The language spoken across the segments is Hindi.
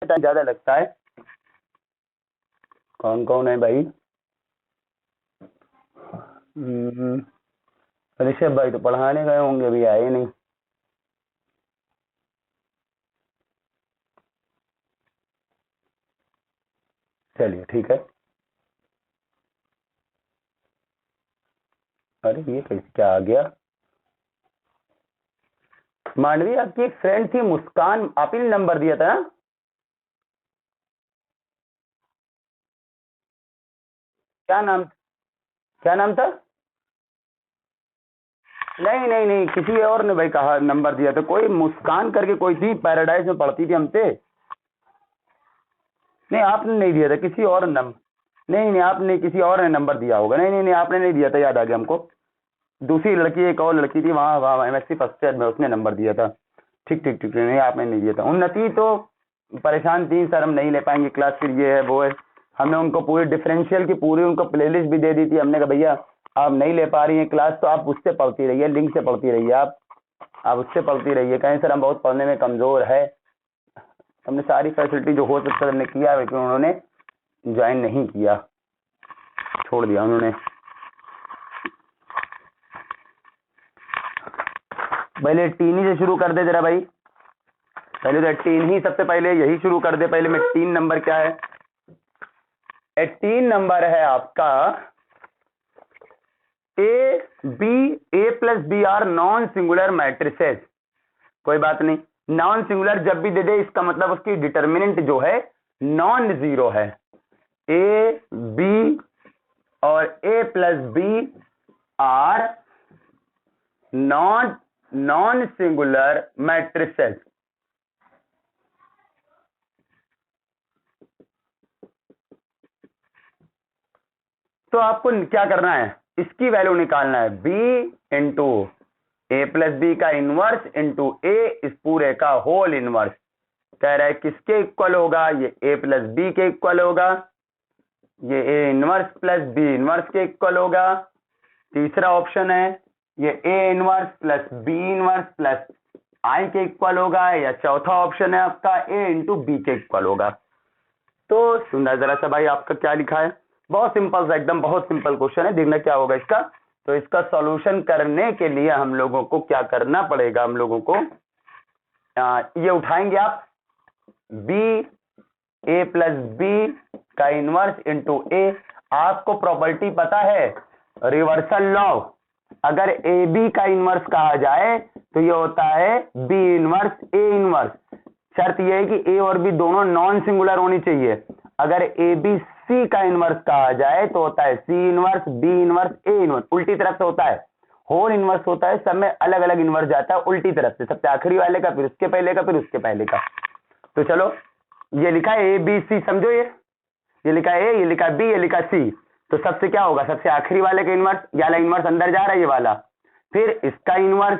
टाइम ज्यादा लगता है। कौन कौन है भाई? ऋषभ भाई तो पढ़ाने गए होंगे, अभी आए नहीं। चलिए ठीक है। अरे ये कैसे क्या आ गया? मांडवी, आपकी एक फ्रेंड थी मुस्कान, आप ही ने नंबर दिया था ना? क्या नाम, क्या नाम था? नहीं नहीं नहीं, किसी और ने भाई कहा नंबर दिया था, कोई मुस्कान करके कोई थी, पैराडाइज में पढ़ती थी हमसे। नहीं आपने नहीं दिया था, किसी और नंबर। नहीं नहीं, आपने किसी और ने नंबर दिया होगा। नहीं नहीं नहीं, आपने नहीं दिया था, याद आ गया हमको। दूसरी लड़की, एक और लड़की थी वहाँ वहाँ एमएससी फर्स्ट ईयर में, उसने नंबर दिया था। ठीक ठीक ठीक, नहीं आपने नहीं दिया था। उन्नति तो परेशान थी सर, हम नहीं ले पाएंगे क्लास, फिर ये है वो है। हमने उनको पूरी डिफरेंशियल की पूरी उनको प्लेलिस्ट भी दे दी थी। हमने कहा भैया आप नहीं ले पा रही हैं क्लास तो आप उससे पढ़ती रहिए, लिंक से पढ़ती रहिए, आप उससे पढ़ती रहिए। कहें सर हम बहुत पढ़ने में कमज़ोर है। हमने सारी फैसिलिटी जो हो सकता हमने किया, लेकिन उन्होंने ज्वाइन नहीं किया, छोड़ दिया उन्होंने। पहले टीन ही से शुरू कर दे जरा भाई, पहले तो 18 ही, सबसे पहले यही शुरू कर दे। पहले में 18 नंबर क्या है? 18 नंबर है आपका A plus B are non singular matrices. कोई बात नहीं, नॉन सिंगुलर जब भी दे दे इसका मतलब उसकी डिटर्मिनेंट जो है नॉन जीरो है। ए बी और A plus B are non singular matrices. तो आपको क्या करना है, इसकी वैल्यू निकालना है, b इंटू ए प्लस बी का इनवर्स इंटू ए इस पूरे का होल इनवर्स। कह रहा है किसके इक्वल होगा? ये ए प्लस बी के इक्वल होगा, ये A inverse plus B inverse के इक्वल होगा। तीसरा ऑप्शन है ये A inverse plus B inverse plus I के इक्वल होगा, या चौथा ऑप्शन है आपका ए इंटू बी के इक्वल होगा। तो सुनना जरा सा भाई, आपका क्या लिखा है? बहुत सिंपल सा, एकदम बहुत सिंपल क्वेश्चन है, देखना क्या होगा इसका। तो इसका सॉल्यूशन करने के लिए हम लोगों को क्या करना पड़ेगा? हम लोगों को ये उठाएंगे आप, बी ए प्लस बी का इनवर्स इंटू ए। आपको प्रॉपर्टी पता है रिवर्सल लॉ, अगर ए बी का इनवर्स कहा जाए तो ये होता है बी इनवर्स ए इनवर्स। शर्त यह है कि ए और बी दोनों नॉन सिंगुलर होनी चाहिए। अगर ए बी सी का इनवर्स कहा जाए तो होता है C inverse B inverse A inverse, उल्टी तरफ से होता है। होल इनवर्स होता है, सब में अलग अलग इनवर्स जाता है उल्टी तरफ से, सबसे आखिरी वाले का, फिर उसके पहले का, फिर उसके पहले का। तो चलो ये लिखा है ए बी सी, समझो ये लिखा है ए, ये लिखा है बी, ये लिखा है सी। तो सबसे क्या होगा? सबसे आखिरी वाले का इनवर्स, ये वाला इनवर्स अंदर जा रहा है ये वाला, फिर इसका इनवर्स,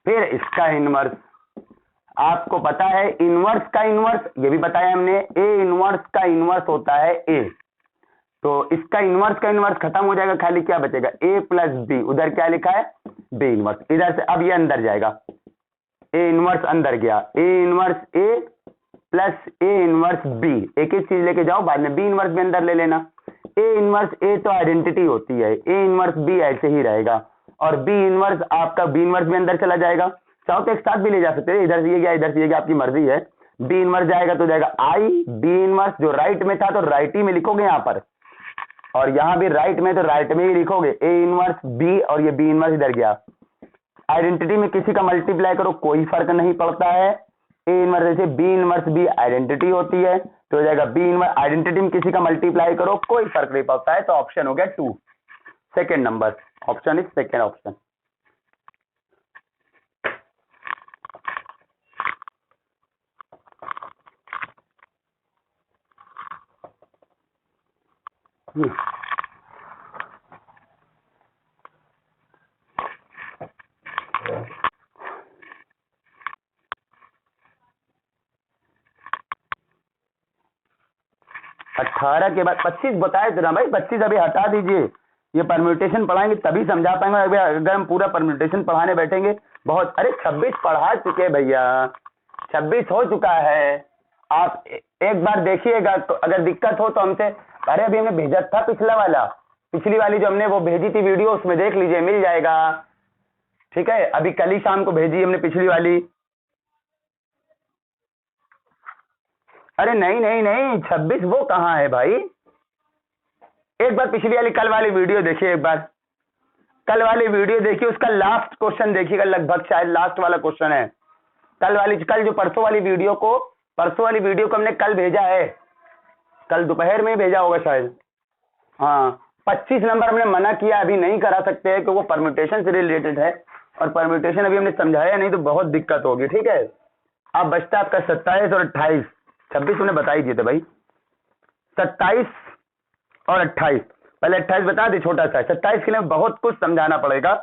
फिर इसका इनवर्स। आपको पता है इनवर्स का इनवर्स, ये भी बताया हमने, ए इनवर्स का इनवर्स होता है ए। तो इसका इनवर्स का इनवर्स खत्म हो जाएगा, खाली क्या बचेगा? ए प्लस बी, उधर क्या लिखा है? B inverse. इधर से अब ये अंदर जाएगा, ए इनवर्स अंदर गया, A inverse A plus A inverse B, एक एक चीज लेके जाओ, बाद में बी इनवर्स भी अंदर ले लेना। ए इनवर्स ए तो आइडेंटिटी होती है, ए इनवर्स बी ऐसे ही रहेगा, और बी इनवर्स आपका बी इनवर्स भी अंदर चला जाएगा। चाहो तो एक साथ भी ले जा सकते हैं, इधर से ये गया इधर से ये गया, आपकी मर्जी है। बी इनवर्स जाएगा तो जाएगा आई बी इनवर्स, जो राइट में था तो राइट ही में लिखोगे यहाँ पर, और यहाँ भी राइट में तो राइट में ही लिखोगे ए इनवर्स बी, और ये बी इनवर्स इधर गया। आइडेंटिटी में किसी का मल्टीप्लाई करो कोई फर्क नहीं पड़ता है। ए इनवर्स जैसे बी इनवर्स भी आइडेंटिटी होती है, तो हो जाएगा बी इनवर्स, आइडेंटिटी में किसी का मल्टीप्लाई करो कोई फर्क नहीं पड़ता है। तो ऑप्शन हो गया 2, second number, option is second option. अठारह के बाद 25 बताए थे ना भाई, 25 अभी हटा दीजिए, ये परम्यूटेशन पढ़ाएंगे तभी समझा पाएंगे। अगर हम पूरा परम्यूटेशन पढ़ाने बैठेंगे बहुत, अरे 26 पढ़ा चुके भैया, 26 हो चुका है। आप एक बार देखिएगा, तो अगर दिक्कत हो तो हमसे, अरे अभी हमने भेजा था पिछला वाला, पिछली वाली जो हमने वो भेजी थी वीडियो, उसमें देख लीजिए, मिल जाएगा। ठीक है, अभी कल ही शाम को भेजी हमने पिछली वाली। अरे नहीं नहीं नहीं, 26 वो कहाँ है भाई, एक बार पिछली वाली कल वाली वीडियो देखिए, एक बार कल वाली वीडियो देखिए, उसका लास्ट क्वेश्चन देखिएगा, लगभग शायद लास्ट वाला क्वेश्चन है कल वाली। कल जो परसों वाली वीडियो को हमने कल भेजा है, कल दोपहर में भेजा होगा शायद। हाँ, 25 नंबर हमने मना किया, अभी नहीं करा सकते हैं क्योंकि वो परम्यूटेशन से रिलेटेड है, और परम्यूटेशन अभी हमने समझाया नहीं तो बहुत दिक्कत होगी। ठीक है, अब बचता आपका 27 और 28, 26 हमने बता ही दिए थे भाई, 27 और 28। पहले 28 बता दे, छोटा सा। 27 के लिए बहुत कुछ समझाना पड़ेगा।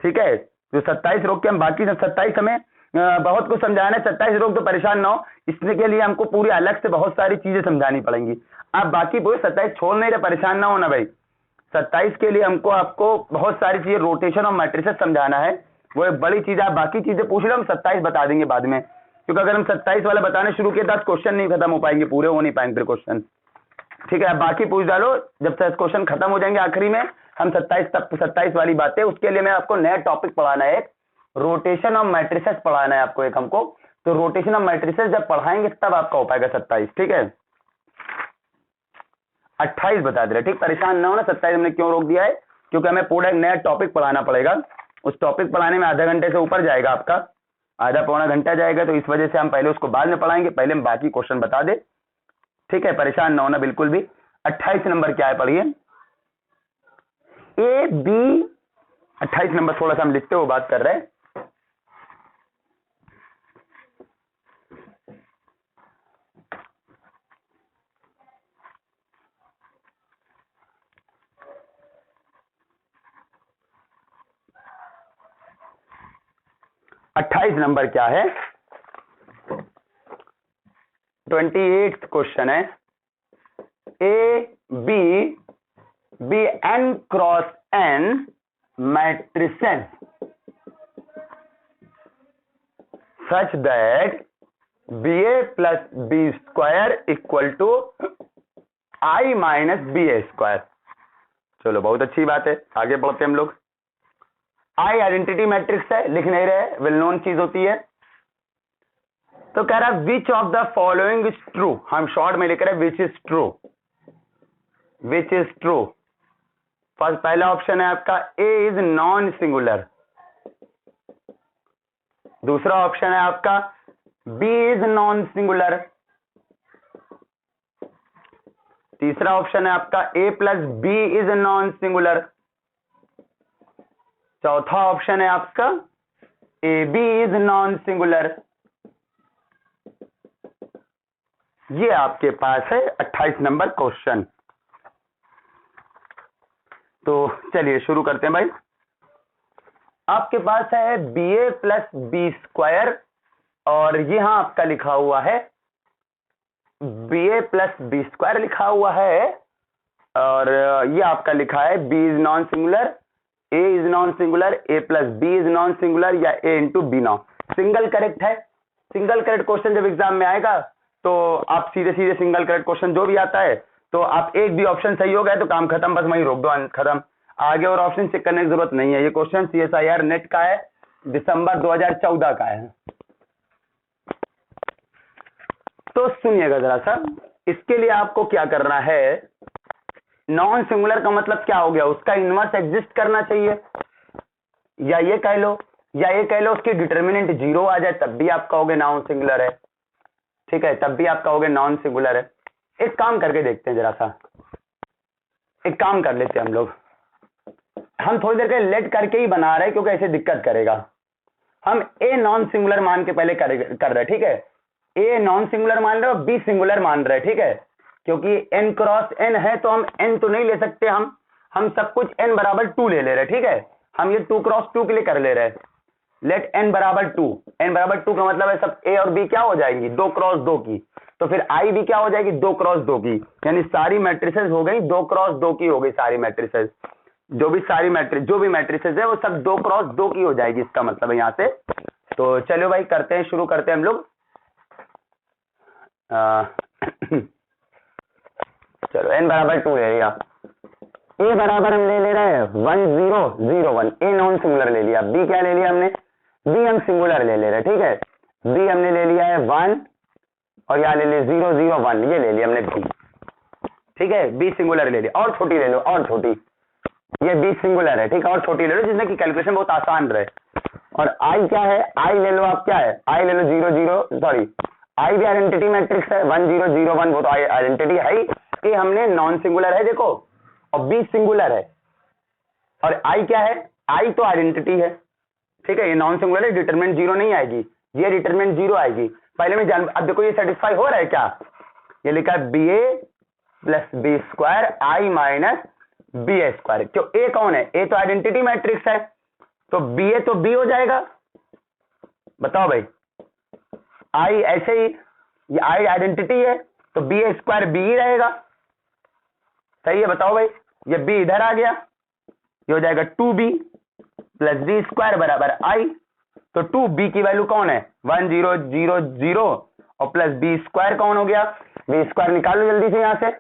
ठीक है, जो 27 रोक के हम बाकी 27 हमें बहुत कुछ समझाना है। 27 रोक तो परेशान ना हो, इसके के लिए हमको पूरी अलग से बहुत सारी चीजें समझानी पड़ेंगी। आप बाकी पूरे 27 छोड़ नहीं रहे, परेशान ना होना भाई। 27 के लिए हमको आपको बहुत सारी चीजें, रोटेशन और मैट्रिसेस समझाना है, वो एक बड़ी चीज है। बाकी चीजें पूछ लो, हम 27 बता देंगे बाद में, क्योंकि अगर हम 27 वाला बताने शुरू किए 10 क्वेश्चन नहीं खत्म हो पाएंगे, पूरे हो नहीं पाएंगे क्वेश्चन। ठीक है, बाकी पूछ डालो, जब 10 क्वेश्चन खत्म हो जाएंगे आखिरी में हम 27 वाली बातें, उसके लिए मैं आपको नया टॉपिक पढ़ाना है, एक रोटेशन ऑफ मैट्रिसेस पढ़ाना है आपको एक हमको। तो रोटेशन ऑफ मैट्रिसेस जब पढ़ाएंगे तब आपका हो पाएगा 27। ठीक है, 28 बता दे रहे, ठीक, परेशान ना हो ना। 27 हमने क्यों रोक दिया है, क्योंकि हमें पूरा एक नया टॉपिक पढ़ाना पड़ेगा। उस टॉपिक पढ़ाने में आधा घंटे से ऊपर जाएगा आपका, आधा पौना घंटा जाएगा, तो इस वजह से हम पहले उसको बाद में पढ़ाएंगे, पहले हम बाकी क्वेश्चन बता दे। ठीक है, परेशान ना होना बिल्कुल भी। 28 नंबर क्या है, पढ़िए। ए बी, 28 नंबर थोड़ा सा हम लिखते हुए बात कर रहे हैं। अट्ठाईस नंबर क्या है, 28th क्वेश्चन है। A B N cross N matrices such that B A plus B square equal to I minus B A square. चलो बहुत अच्छी बात है, आगे बढ़ते हम लोग। आई आइडेंटिटी मैट्रिक्स है, लिख नहीं रहे, वेल नोन चीज होती है। तो कह रहा है which of the following is true, हम शॉर्ट में लिख रहे हैं which is true, which is true. First पहला ऑप्शन है आपका ए इज नॉन सिंगुलर, दूसरा ऑप्शन है आपका बी इज नॉन सिंगुलर, तीसरा ऑप्शन है आपका A plus B is non singular, चौथा ऑप्शन है आपका A B is non singular. ये आपके पास है 28 नंबर क्वेश्चन। तो चलिए शुरू करते हैं भाई। आपके पास है B A plus B square, और यहां आपका लिखा हुआ है B A plus B square लिखा हुआ है, और ये आपका लिखा है B is non singular, A is non singular, A plus B is non singular, या A into B non single correct है। सिंगल करेक्ट क्वेश्चन जब एग्जाम में आएगा तो आप सीधे सीधे सिंगल करेक्ट क्वेश्चन जो भी आता है, तो आप एक भी ऑप्शन सही हो गया तो काम खत्म, बस वहीं रोक दो, खत्म, आगे और ऑप्शन चेक करने की जरूरत नहीं है। ये क्वेश्चन CSIR नेट का है, दिसंबर 2014 का है। तो सुनिएगा जरा सा, इसके लिए आपको क्या करना है, नॉन सिंगुलर का मतलब क्या हो गया, उसका इनवर्स एग्जिस्ट करना चाहिए, या ये कह लो उसकी डिटर्मिनेंट 0 आ जाए तब भी आप कहोगे नॉन सिंगुलर है। ठीक है, तब भी आप कहोगे नॉन सिंगुलर है। एक काम करके देखते हैं, जरा सा एक काम कर लेते हैं हम लोग, हम थोड़ी देर के लेट करके ही बना रहे हैं क्योंकि ऐसे दिक्कत करेगा। हम ए नॉन सिंगुलर मान के पहले कर रहे हैं, ठीक है, ए नॉन सिंगुलर मान रहे हो, बी सिंगुलर मान रहे हैं, ठीक है, क्योंकि n क्रॉस n है तो हम n तो नहीं ले सकते, हम सब कुछ n बराबर 2 ले रहे हैं। ठीक है, हम ये 2 क्रॉस 2 के लिए कर ले रहे हैं। लेट n बराबर 2, n बराबर 2 का मतलब है सब a और b क्या हो जाएंगी, 2 क्रॉस 2 की, तो फिर i भी क्या हो जाएगी, 2 क्रॉस 2 की, यानी सारी मैट्रिसेस हो गई 2 क्रॉस 2 की हो गई सारी मैट्रिसेस। जो भी सारी मैट्रिक्स जो भी मैट्रिसेस है वो सब 2 क्रॉस 2 की हो जाएगी, इसका मतलब है यहाँ से। तो चलो भाई करते हैं, शुरू करते हैं हम लोग। चलो n बराबर 2 ले लिया, a बराबर हम ले रहे हैं 1 0 0 1, a नॉन सिंगुलर ले लिया, b क्या ले लिया हमने, b हम सिंगुलर ले रहे हैं, ठीक है। b हमने ले लिया है 1 और यहाँ ले लिया 0 0 1, ये ले लिया हमने b, ठीक है। b सिंगुलर ले लिया, और छोटी ले लो, और छोटी, ये b सिंगुलर है, ठीक है, और छोटी ले लो जिसमें कि कैलकुलेशन बहुत आसान रहे। और i क्या है, i ले लो आप, क्या है i ले लो 0 0, सॉरी i भी आइडेंटिटी मैट्रिक्स है, 1 0 0 1 वो तो आइडेंटिटी है ही, ये हमने नॉन सिंगुलर है देखो, और b सिंगुलर है, और i क्या है, i तो आइडेंटिटी है, ठीक है, ये नॉन सिंगुलर है, डिटरमिनेंट 0 नहीं आएगी, ये डिटरमिनेंट 0 आएगी। पहले में जान, अब देखो ये सेटिस्फाई हो रहा है क्या, ये लिखा है ba plus B square i minus B A square, क्यों a कौन है, a तो आइडेंटिटी मैट्रिक्स है, तो ba तो b हो जाएगा, बताओ भाई, i ऐसे ही, ये i आइडेंटिटी है तो बी ए स्क्वायर b ही रहेगा, सही है, बताओ भाई, ये b इधर आ गया, ये हो जाएगा 2b प्लस बी स्क्वायर बराबर i, तो 2b की वैल्यू कौन है 1 0 0 0 और प्लस बी स्क्वायर कौन हो गया, बी स्क्वायर निकालो जल्दी से, यहां से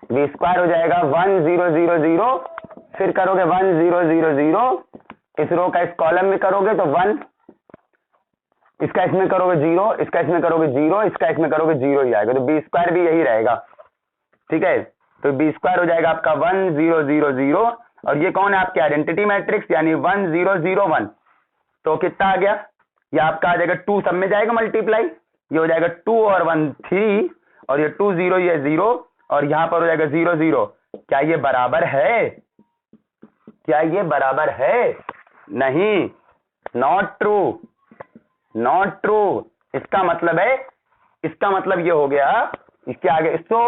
बी स्क्वायर हो जाएगा 1 0 0 0, फिर करोगे 1 0 0 0, इस रो का इस कॉलम में करोगे तो 1, इसका इसमें करोगे 0, इसका इसमें करोगे 0, इसका इसमें करोगे 0 ही आएगा, तो बी स्क्वायर भी यही रहेगा, ठीक है। तो बी स्क्वायर हो जाएगा आपका 1 0 0 0, और ये कौन है आपके आइडेंटिटी मैट्रिक्स, यानी 1 0 0 1, तो कितना आ गया, ये आपका आ जाएगा 2 सब में जाएगा मल्टीप्लाई, ये हो जाएगा 2 और 1 3, और ये 2 0 ये 0, और यहां पर हो जाएगा 0 0, क्या ये बराबर है, क्या ये बराबर है, नहीं, नॉट ट्रू, नॉट ट्रू, इसका मतलब है, इसका मतलब ये हो गया, इसके आगे तो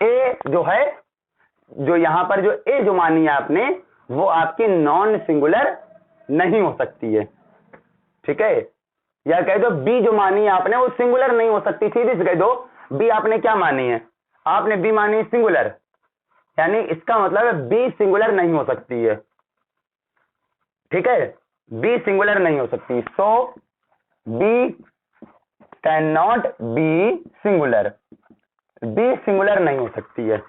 ए जो है, जो यहां पर जो ए जो मानी है आपने, वो आपकी नॉन सिंगुलर नहीं हो सकती है, ठीक है, या कह दो बी जो मानी है आपने वो सिंगुलर नहीं हो सकती, सीधे से कह दो बी आपने क्या मानी है, आपने बी मानी है सिंगुलर, यानी इसका मतलब है बी सिंगुलर नहीं हो सकती है, ठीक है, बी सिंगुलर नहीं हो सकती, so B can not be singular, B singular नहीं हो सकती है।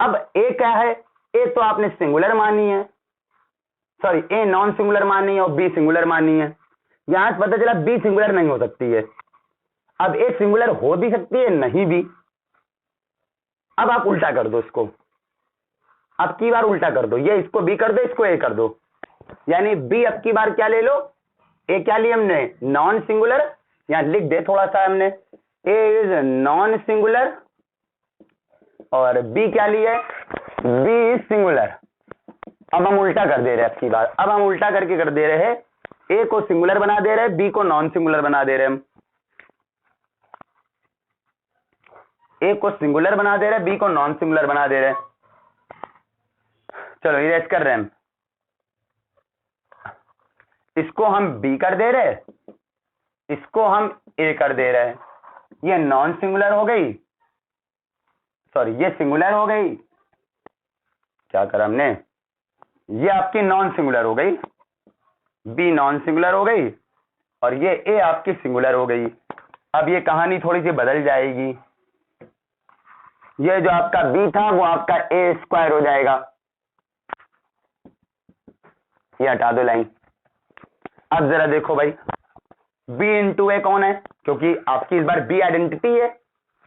अब ए क्या है, ए तो आपने सिंगुलर मानी है, सॉरी ए नॉन सिंगुलर मानी है और बी सिंगुलर मानी है, यहां से पता चला बी सिंगुलर नहीं हो सकती है। अब ए सिंगुलर हो भी सकती है, नहीं भी, अब आप उल्टा कर दो इसको, अब की बार उल्टा कर दो, ये इसको बी कर दो, इसको ए कर दो, यानी बी अब की बार क्या ले लो, ए क्या लिया हमने नॉन सिंगुलर, यहां लिख दे थोड़ा सा हमने, ए इज नॉन सिंगुलर और बी क्या लिया है, बी इज सिंगुलर। अब हम उल्टा कर दे रहे हैं अब की बार, अब हम उल्टा करके कर दे रहे हैं, ए को सिंगुलर बना दे रहे हैं, बी को नॉन सिंगुलर बना दे रहे हैं, हम ए को सिंगुलर बना दे रहे हैं, बी को नॉन सिंगुलर बना दे रहे हैं। चलो इरेज कर रहे हैं, इसको हम बी कर दे रहे, इसको हम ए कर दे रहे हैं, ये नॉन सिंगुलर हो गई, सॉरी ये सिंगुलर हो गई, क्या करा हमने, ये आपकी नॉन सिंगुलर हो गई, बी नॉन सिंगुलर हो गई, और ये ए आपकी सिंगुलर हो गई। अब ये कहानी थोड़ी सी बदल जाएगी, ये जो आपका बी था वो आपका ए स्क्वायर हो जाएगा, ये हटा दो लाइन। अब जरा देखो भाई, b इंटू ए कौन है, क्योंकि आपकी इस बार b आइडेंटिटी है,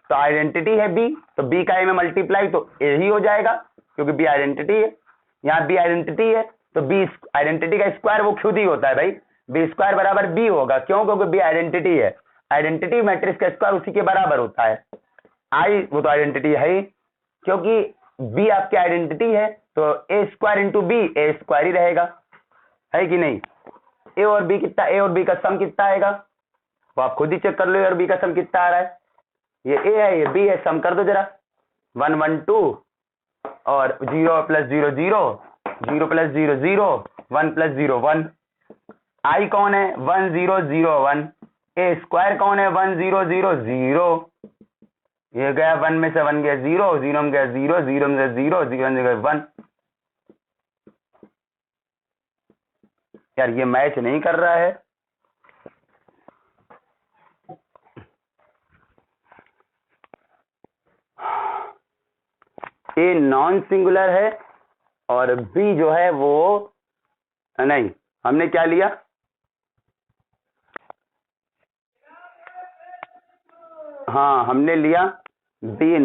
तो आइडेंटिटी है b, तो b का a में मल्टीप्लाई तो a ही हो जाएगा, क्योंकि b आइडेंटिटी है, यहाँ b आइडेंटिटी है, तो b आइडेंटिटी का स्क्वायर वो खुद ही होता है भाई, b स्क्वायर बराबर b होगा, क्यों, क्योंकि b आइडेंटिटी है, आइडेंटिटी मैट्रिक्स का स्क्वायर उसी के बराबर होता है, i वो तो आइडेंटिटी है ही, क्योंकि b आपकी आइडेंटिटी है, तो a square into B A square ही रहेगा, है कि नहीं। ए और बी कितना, ए और बी का सम कितना आएगा, वो आप खुद ही चेक कर लो, ए और बी का सम कितना आ रहा है, ये ए है ये बी है, सम कर दो जरा, 1 1 2 और 0 प्लस 0 0, 0 प्लस 0 0, 1 प्लस 0 1, आई कौन है 1 0 0 1, ए स्क्वायर कौन है 1 0 0 0, ये गया 1 में से 1 गया 0, 0 में गया 0, 0 में से 0, 0 में गया 1। यार ये मैच नहीं कर रहा है। ए नॉन सिंगुलर है और बी जो है वो नहीं, हमने क्या लिया, हाँ हमने लिया बी।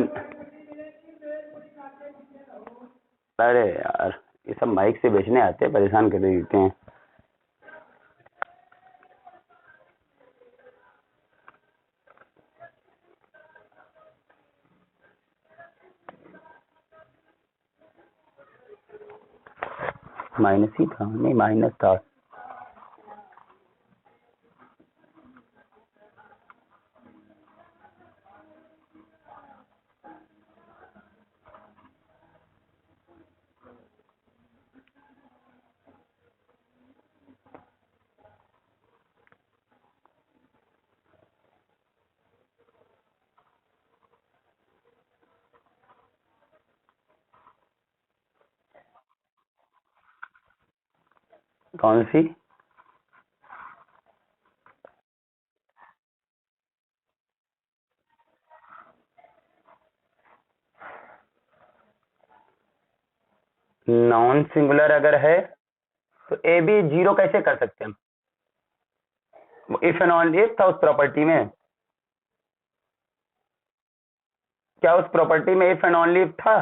अरे यार ये सब माइक से बेचने आते हैं, परेशान कर देते हैं। माइनस ही था, नहीं माइनस था। कौन सी? नॉन सिंगुलर अगर है तो ए बी 0 कैसे कर सकते हैं हम? इफ एंड ओनली इफ था उस प्रॉपर्टी में, क्या उस प्रॉपर्टी में इफ एंड ओनली इफ था?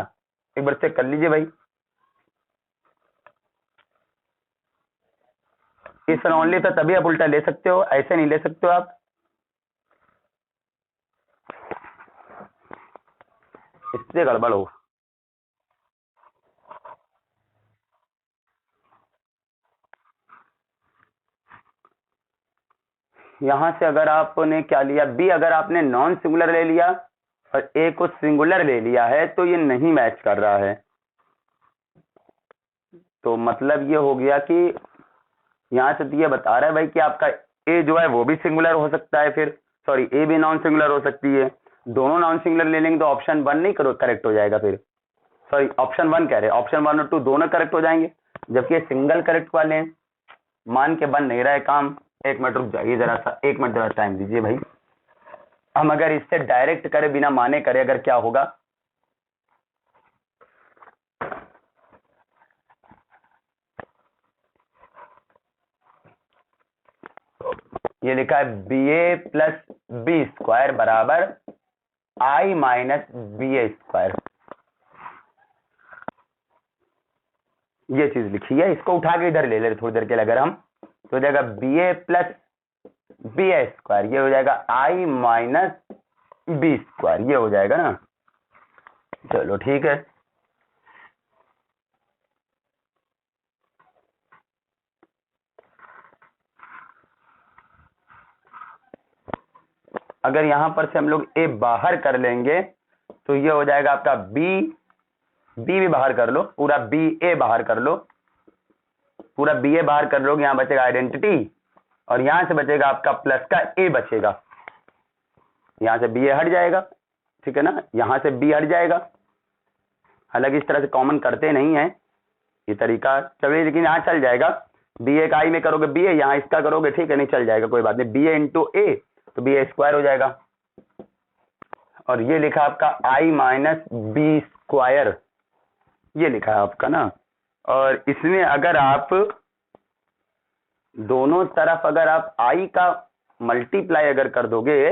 एक बार चेक कर लीजिए भाई। इफ एंड ओनली था तभी आप उल्टा ले सकते हो, ऐसे नहीं ले सकते हो आप। इससे गड़बड़ हो। यहां से अगर आपने क्या लिया, बी अगर आपने नॉन सिंगुलर ले लिया और ए को सिंगुलर ले लिया है तो ये नहीं मैच कर रहा है। तो मतलब ये हो गया कि यहां से तो ये बता रहा है भाई कि आपका ए जो है वो भी सिंगुलर हो सकता है, फिर सॉरी ए भी नॉन सिंगुलर हो सकती है। दोनों नॉन सिंगुलर ले लेंगे तो ऑप्शन 1 नहीं करेक्ट हो जाएगा, फिर सॉरी ऑप्शन 1 कह रहे हैं, ऑप्शन 1 और 2 दोनों करेक्ट हो जाएंगे, जबकि ये सिंगल करेक्ट वाले हैं। मान के बन नहीं रहा है काम। एक मिनट रुक जाइए जरा सा, एक मिनट जरा टाइम दीजिए भाई। हम अगर इससे डायरेक्ट करें बिना माने करें अगर क्या होगा, ये लिखा है B A plus B square बराबर आई माइनस बी ए स्क्वायर, ये चीज लिखी है। इसको उठा के इधर ले ले थोड़ी देर के लिए, अगर हम तो हो जाएगा B A plus B A square, ये हो जाएगा आई माइनस बी स्क्वायर, ये हो जाएगा ना। चलो ठीक है। अगर यहां पर से हम लोग ए बाहर कर लेंगे तो ये हो जाएगा आपका बी, बी भी बाहर कर लो, पूरा बी ए बाहर कर लो, पूरा बी ए बाहर कर लोगे, यहां बचेगा आइडेंटिटी और यहां से बचेगा आपका प्लस का ए बचेगा। यहां से बी ए हट जाएगा, ठीक है ना, यहां से बी हट जाएगा। हालांकि इस तरह से कॉमन करते नहीं है ये तरीका, चलिए लेकिन यहाँ चल जाएगा। बी ए का आई में करोगे बी ए, यहाँ इसका करोगे, ठीक है, नहीं चल जाएगा, कोई बात नहीं। बी ए इंटू ए तो बी ए स्क्वायर हो जाएगा और ये लिखा आपका आई माइनस बी स्क्वायर, ये लिखा है आपका ना। और इसमें अगर आप दोनों तरफ अगर आप आई का मल्टीप्लाई अगर कर दोगे,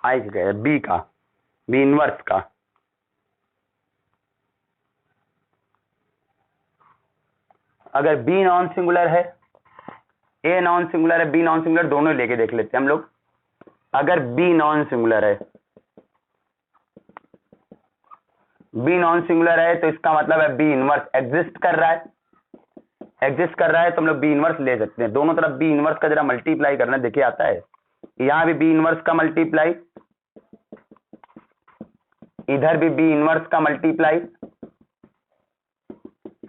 आई का बी का, बी इनवर्स का, अगर बी नॉन सिंगुलर है, ए नॉन सिंगुलर है, बी नॉन सिंगुलर, दोनों लेके देख लेते हैं हम लोग। अगर बी नॉन सिंगुलर है, बी नॉन सिंगुलर है तो इसका मतलब है बी इनवर्स एग्जिस्ट कर रहा है, एग्जिस्ट कर रहा है तो हम लोग बी इनवर्स ले सकते हैं। दोनों तरफ बी इनवर्स का जरा मल्टीप्लाई करना, देखिए आता है, यहां भी बी इनवर्स का मल्टीप्लाई, इधर भी बी इनवर्स का मल्टीप्लाई,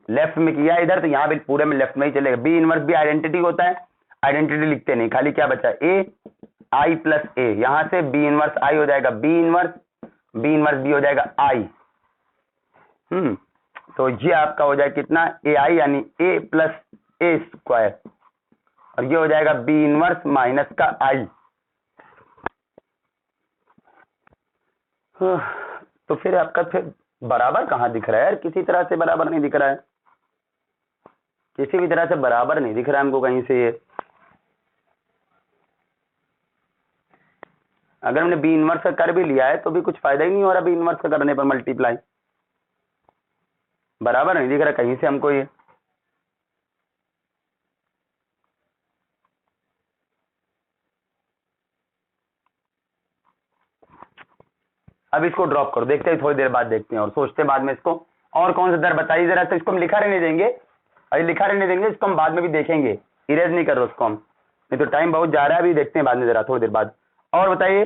लेफ्ट में किया इधर, तो यहाँ भी पूरे में लेफ्ट में ही चलेगा। बी इनवर्स भी आइडेंटिटी होता है, आइडेंटिटी लिखते नहीं, खाली क्या बचा, ए आई प्लस ए, यहां से बी इनवर्स आई हो जाएगा बी इनवर्स बी हो जाएगा आई। तो ये आपका हो जाएगा कितना, ए आई यानी ए प्लस ए स्क्वायर, और ये हो जाएगा बी इनवर्स माइनस का आई। तो फिर आपका फिर बराबर कहाँ दिख रहा है यार, किसी तरह से बराबर नहीं दिख रहा है, किसी भी तरह से बराबर नहीं दिख रहा है हमको कहीं से ये। अगर हमने बी इनवर्स का कर भी लिया है तो भी कुछ फायदा ही नहीं हो रहा, बी इनवर्स का करने पर मल्टीप्लाई बराबर नहीं दिख रहा कहीं से हमको ये। अब इसको ड्रॉप करो, देखते हैं थोड़ी देर बाद, देखते हैं और सोचते हैं बाद में इसको। और कौन सा दर बताइए जरा, तो इसको हम लिखा रहने देंगे, अभी लिखा रहने देंगे, इसको हम बाद में भी देखेंगे, इरेज नहीं कर रहे उसको हम, नहीं तो टाइम बहुत जा रहा है, अभी देखते हैं बाद में जरा थोड़ी देर बाद। और बताइए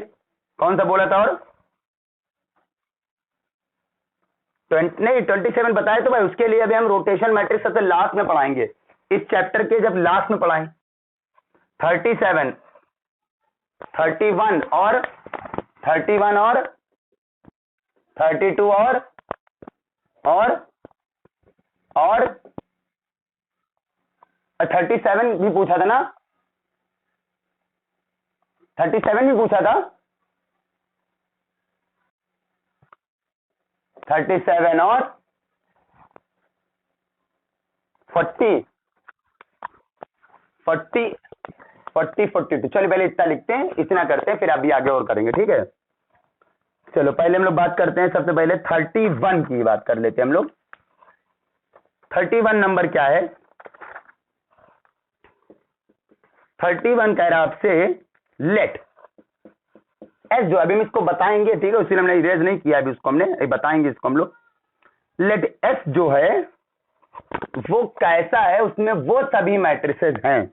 कौन सा बोला था, और 27 बताए तो भाई, उसके लिए अभी हम रोटेशन मैट्रिक्स सबसे लास्ट में पढ़ाएंगे, इस चैप्टर के जब लास्ट में पढ़ाएं। 37 31 और 32 और 37 भी पूछा था ना, 37 भी पूछा था, 37 और 40 42। चलिए पहले इतना लिखते हैं, इतना करते हैं, फिर अभी आगे और करेंगे, ठीक है। चलो पहले हम लोग बात करते हैं, सबसे पहले 31 की बात कर लेते हैं हम लोग। 31 नंबर क्या है, 31 कह रहा आपसे लेट एस, जो अभी हम इसको बताएंगे, ठीक है, उसी हमने इरेज नहीं किया अभी, उसको हमने बताएंगे इसको हम लोग। लेट एस जो है वो कैसा है, उसमें वो सभी मैट्रिसेस हैं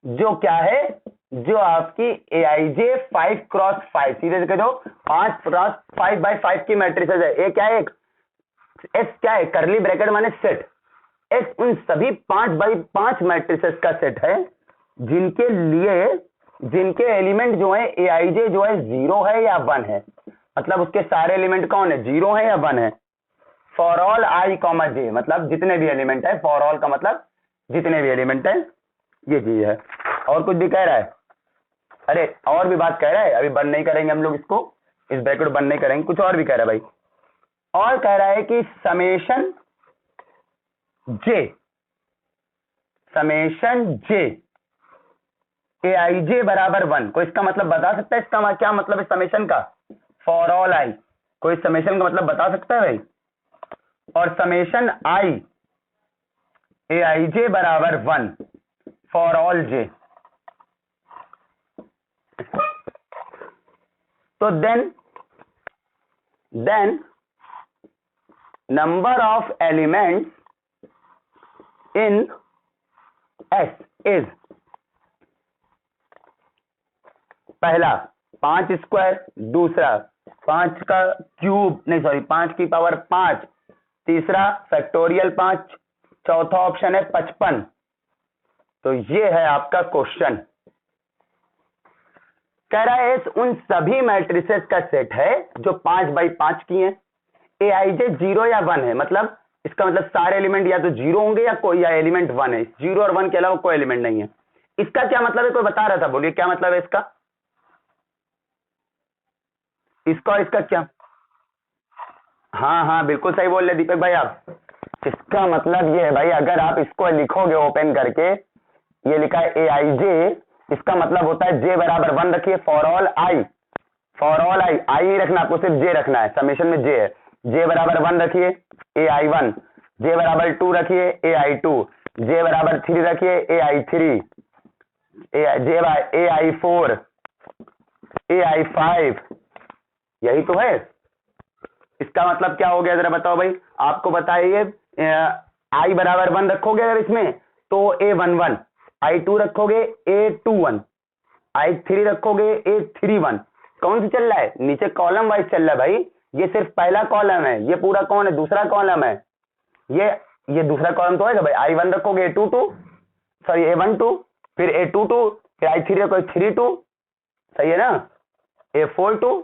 जो क्या है, जो आपकी ए आई जे 5x5, सीधे से कह दो 5x5x5 की मैट्रिसेस है। ए क्या है, एस क्या है, करली ब्रैकेट माने सेट, एस उन सभी 5x5 मैट्रिसेस का सेट है जिनके लिए, जिनके एलिमेंट जो है ए आई जे जो है 0 है या 1 है, मतलब उसके सारे एलिमेंट कौन है, 0 है या 1 है। फॉर ऑल आई कॉमा जे, मतलब जितने भी एलिमेंट है, फॉर ऑल का मतलब जितने भी एलिमेंट है, ये चीज है। और कुछ भी कह रहा है, अरे और भी बात कह रहा है, अभी बंद नहीं करेंगे हम लोग इसको, इस ब्रैकेट बंद नहीं करेंगे, कुछ और भी कह रहा है भाई। और कह रहा है कि समेशन जे ए आई जे बराबर 1, कोई इसका मतलब बता सकता है, इसका क्या मतलब है समेशन का, फॉर ऑल आई, कोई समेशन का मतलब बता सकता है भाई। और समेशन आई ए आई जे बराबर 1 फॉर ऑल जे, तो then number of elements in S is, पहला 5 स्क्वायर, दूसरा 5 का क्यूब, नहीं सॉरी 5 की पावर 5, तीसरा फैक्टोरियल 5, चौथा ऑप्शन है 55। तो ये है आपका क्वेश्चन, कह रहा है उन सभी मैट्रिसेस का सेट है जो 5x5 की हैं, ए आई जे 0 या 1 है, मतलब इसका मतलब सारे एलिमेंट या तो 0 होंगे या कोई, या एलिमेंट 1 है, 0 और 1 के अलावा कोई एलिमेंट नहीं है। इसका क्या मतलब है, कोई बता रहा था, बोलिए क्या मतलब है इसका, इसका और इसका क्या, हाँ बिल्कुल सही बोल रहे दीपक भाई आप। इसका मतलब ये है भाई, अगर आप इसको लिखोगे ओपन करके, ये लिखा है ए आई जे, इसका मतलब होता है जे बराबर 1 रखिए, फॉर ऑल आई आई रखना, आपको सिर्फ जे रखना है, समेशन में जे है, जे बराबर 1 रखिए ए आई 1, जे बराबर 2 रखिए ए आई 2, जे बराबर 3 रखिए ए आई 3, ए आई 4, ए आई 5, यही तो है। इसका मतलब क्या हो गया जरा बताओ भाई, आपको बताइए, आई बराबर 1 रखोगे अगर इसमें तो A11, I2 रखोगे A21, I3 रखोगे A31, कौन सी चल रहा है, नीचे कॉलम वाइज चल रहा है भाई, ये सिर्फ पहला कॉलम है, ये पूरा कौन है, दूसरा कॉलम है, ये ये दूसरा कॉलम तो आएगा भाई, I1 रखोगे A22, सॉरी A12, फिर A22, फिर I3 रखोगे 32, सही है ना, A42,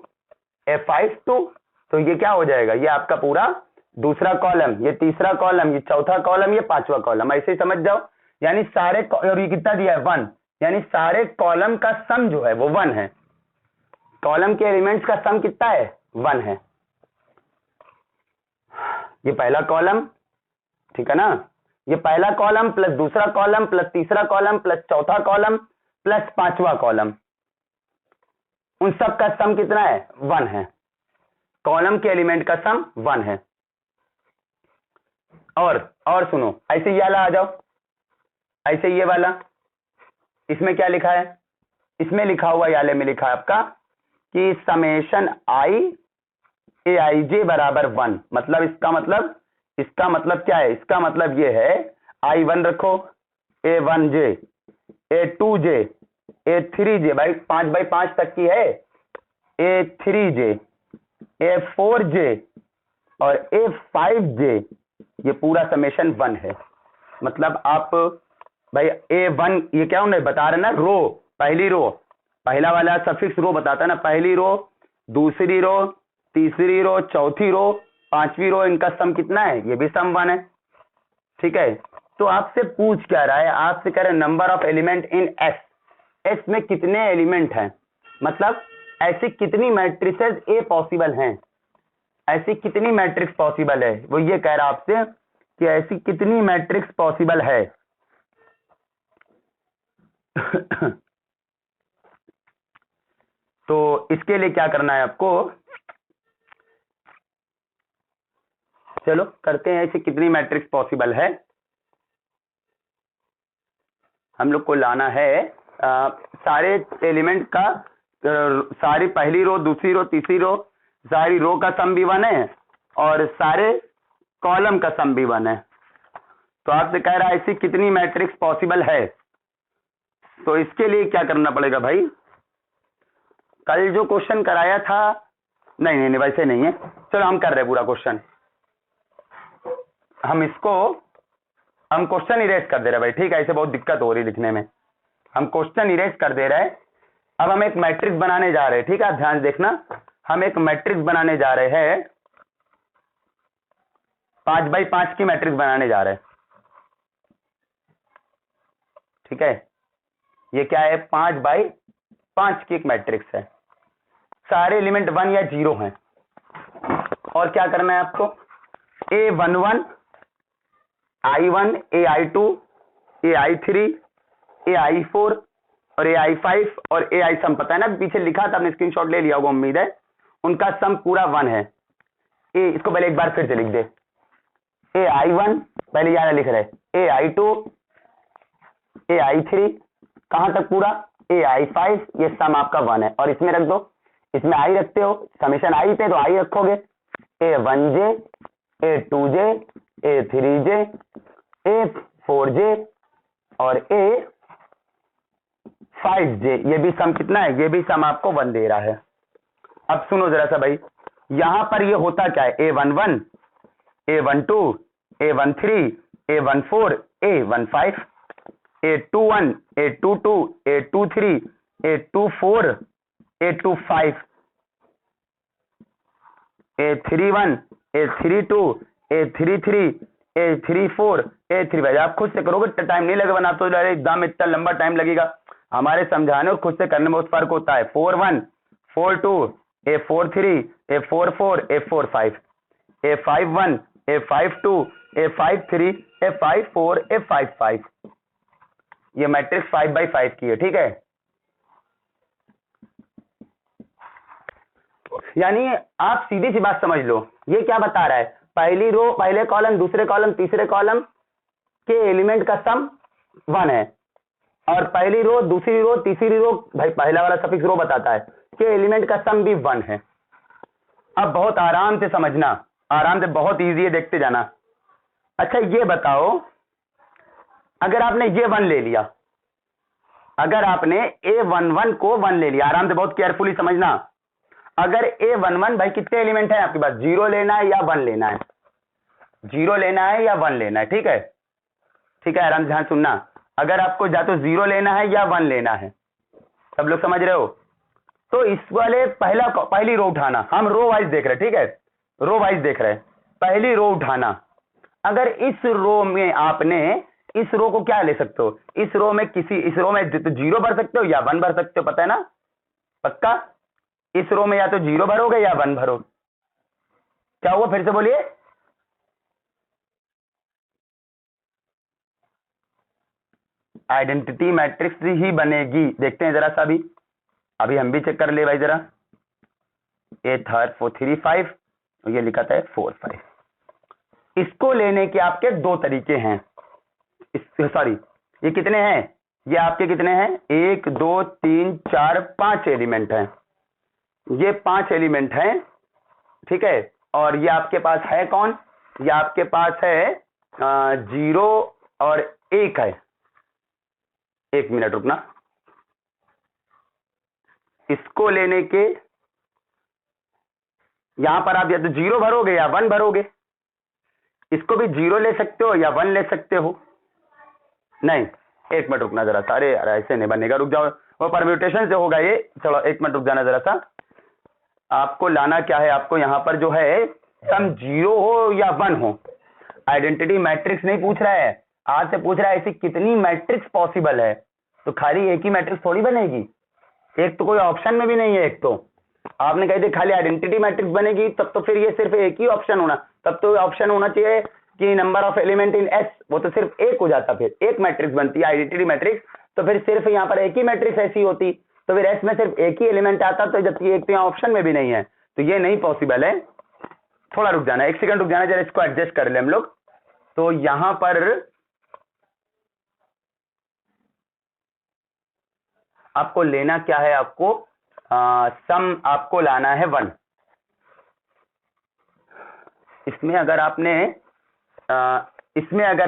A52, तो ये क्या हो जाएगा, ये आपका पूरा दूसरा कॉलम, ये तीसरा कॉलम, ये चौथा कॉलम, ये पांचवा कॉलम, ऐसे ही समझ जाओ। यानी सारे, और ये कितना दिया है 1, यानी सारे कॉलम का सम जो है वो 1 है, कॉलम के एलिमेंट्स का सम कितना है 1 है। ये पहला कॉलम, ठीक है ना, ये पहला कॉलम प्लस दूसरा कॉलम प्लस तीसरा कॉलम प्लस चौथा कॉलम प्लस पांचवा कॉलम, उन सब का सम कितना है 1 है, कॉलम के एलिमेंट का सम 1 है। और सुनो, ऐसे ये वाला आ जाओ, ऐसे ये वाला, इसमें क्या लिखा है, इसमें लिखा हुआ याले में लिखा है आपका कि समेशन आई ए आई जे बराबर 1, मतलब इसका मतलब क्या है, इसका मतलब ये है I1 रखो A1J, A2J, A3J, भाई 5x5 तक की है, A3J, A4J और A5J, ये पूरा समेशन 1 है। मतलब आप भाई A1, ये क्या उन्हें बता रहे ना, रो, पहली रो, पहला वाला सफिक्स रो बताता है ना, पहली रो, दूसरी रो, तीसरी रो, चौथी रो, पांचवी रो, इनका सम कितना है, ये भी सम 1 है, ठीक है। तो आपसे पूछ क्या रहा है, आपसे कह रहे number of element in S, S में कितने एलिमेंट हैं, मतलब ऐसी कितनी मैट्रिसेस ए पॉसिबल हैं, ऐसी कितनी मैट्रिक्स पॉसिबल है, वो ये कह रहा है आपसे कि ऐसी कितनी मैट्रिक्स पॉसिबल है। तो इसके लिए क्या करना है आपको, चलो करते हैं, ऐसे कितनी मैट्रिक्स पॉसिबल है। हम लोग को लाना है सारे एलिमेंट का, सारी पहली रो, दूसरी रो, तीसरी रो, सारी रो का सम भी 1 है और सारे कॉलम का सम भी 1 है। तो आपसे कह रहा है ऐसी कितनी मैट्रिक्स पॉसिबल है। तो इसके लिए क्या करना पड़ेगा भाई, कल जो क्वेश्चन कराया था, नहीं वैसे नहीं है, चलो हम कर रहे पूरा क्वेश्चन, हम क्वेश्चन इरेज कर दे रहे भाई, ठीक है, ऐसे बहुत दिक्कत हो रही लिखने में, हम क्वेश्चन इरेज कर दे रहे हैं। अब हम एक मैट्रिक्स बनाने जा रहे हैं, ठीक है, आप ध्यान देखना, हम एक मैट्रिक्स बनाने जा रहे हैं, 5x5 की मैट्रिक्स बनाने जा रहे हैं, ठीक है, ये क्या है 5x5 की एक मैट्रिक्स है, सारे एलिमेंट 1 या 0 हैं, और क्या करना है आपको, A11, I1, AI2, AI3, AI4 और AI5 और AI सम पता है ना, पीछे लिखा था, आपने स्क्रीनशॉट ले लिया होगा उम्मीद है, उनका सम पूरा 1 है। इसको पहले एक बार फिर से लिख दे, AI1 पहले यार लिख रहे, AI2, AI3, कहां तक पूरा AI5, ये सम आपका 1 है, और इसमें रख दो, इसमें आई रखते हो, समेशन आई पे तो आई रखोगे, A1J, A2J, A3J, A4J और A5J, ये भी सम कितना है, ये भी सम आपको 1 दे रहा है। अब सुनो जरा सा भाई, यहां पर ये होता क्या है, A11, A12, A13, A14, A15, A21, A22, A23, A24, A25, A31, A32, A33, A34, A3, भाई आप खुद से करोगे, टाइम नहीं लगेगा, ना तो एग्जाम में इतना लंबा टाइम लगेगा, हमारे समझाने और खुद से करने में उस फर्क होता है। 41, 42, A43, A44, A45, A51, A52, A53, A54, A55, ये मैट्रिक्स 5x5 की है, ठीक है। यानी आप सीधी सी बात समझ लो, ये क्या बता रहा है, पहली रो, पहले कॉलम, दूसरे कॉलम, तीसरे कॉलम के एलिमेंट का सम 1 है, और पहली रो, दूसरी रो, तीसरी रो, भाई पहला वाला सफिक्स रो बताता है कि एलिमेंट का सम भी 1 है। अब बहुत आराम से समझना, आराम से, बहुत इजी है, देखते जाना। अच्छा ये बताओ, अगर आपने ये 1 ले लिया, अगर आपने A11 को 1 ले लिया, आराम से बहुत केयरफुली समझना, अगर A11 भाई कितने एलिमेंट है आपके पास, 0 लेना है या 1 लेना है, जीरो लेना है या 1 लेना है, ठीक है, ठीक है, आराम से ध्यान सुनना। अगर आपको या तो 0 लेना है या 1 लेना है, सब लोग समझ रहे हो, तो इस वाले पहली रो उठाना, हम रो वाइज देख रहे हैं, ठीक है, रो वाइज देख रहे हैं, पहली रो उठाना। अगर इस रो में आपने इस रो को क्या ले सकते हो, इस रो में तो 0 भर सकते हो या 1 भर सकते हो, पता है ना, पक्का। इस रो में या तो 0 भरोगे या 1 भरोगे। क्या हुआ, फिर से बोलिए। आइडेंटिटी मैट्रिक्स ही बनेगी, देखते हैं जरा सा, अभी हम भी चेक कर ले भाई जरा। 8 4 3 5, ये लिखा था 4 5। इसको लेने के आपके 2 तरीके हैं, सॉरी, ये कितने हैं, ये आपके कितने हैं, 1 2 3 4 5 एलिमेंट हैं, ये 5 एलिमेंट हैं, ठीक है। और ये आपके पास है कौन, ये आपके पास है 0 और 1 है। 1 मिनट रुकना, इसको लेने के यहां पर आप या तो 0 भरोगे या 1 भरोगे, इसको भी 0 ले सकते हो या 1 ले सकते हो। नहीं, 1 मिनट रुकना जरा सा, अरे यार ऐसे नहीं बनेगा, रुक जाओ, वो परम्यूटेशन से होगा ये, चलो 1 मिनट रुक जाना जरा सा। आपको लाना क्या है, आपको यहां पर जो है सम 0 हो या 1 हो। आइडेंटिटी मैट्रिक्स नहीं पूछ रहा है, आज से पूछ रहा है ऐसी कितनी मैट्रिक्स पॉसिबल है, तो खाली एक ही मैट्रिक्स थोड़ी बनेगी, एक तो कोई ऑप्शन में भी नहीं है। एक तो आपने कही थी खाली आइडेंटिटी मैट्रिक्स बनेगी, तब तो फिर ये सिर्फ एक ही ऑप्शन होना, तब तो ऑप्शन होना चाहिए कि number of element in S, वो तो सिर्फ एक हो जाता, फिर एक मैट्रिक्स बनती है आइडेंटिटी मैट्रिक्स, तो फिर सिर्फ यहाँ पर एक ही मैट्रिक्स ऐसी होती, तो फिर एस में सिर्फ एक ही एलिमेंट आता, तो जबकि एक तो यहाँ ऑप्शन में भी नहीं है, तो ये नहीं पॉसिबल है। थोड़ा रुक जाना, 1 सेकंड रुक जाना जरा, इसको एडजस्ट कर ले हम लोग। तो यहां पर आपको लेना क्या है, आपको सम आपको लाना है 1। इसमें अगर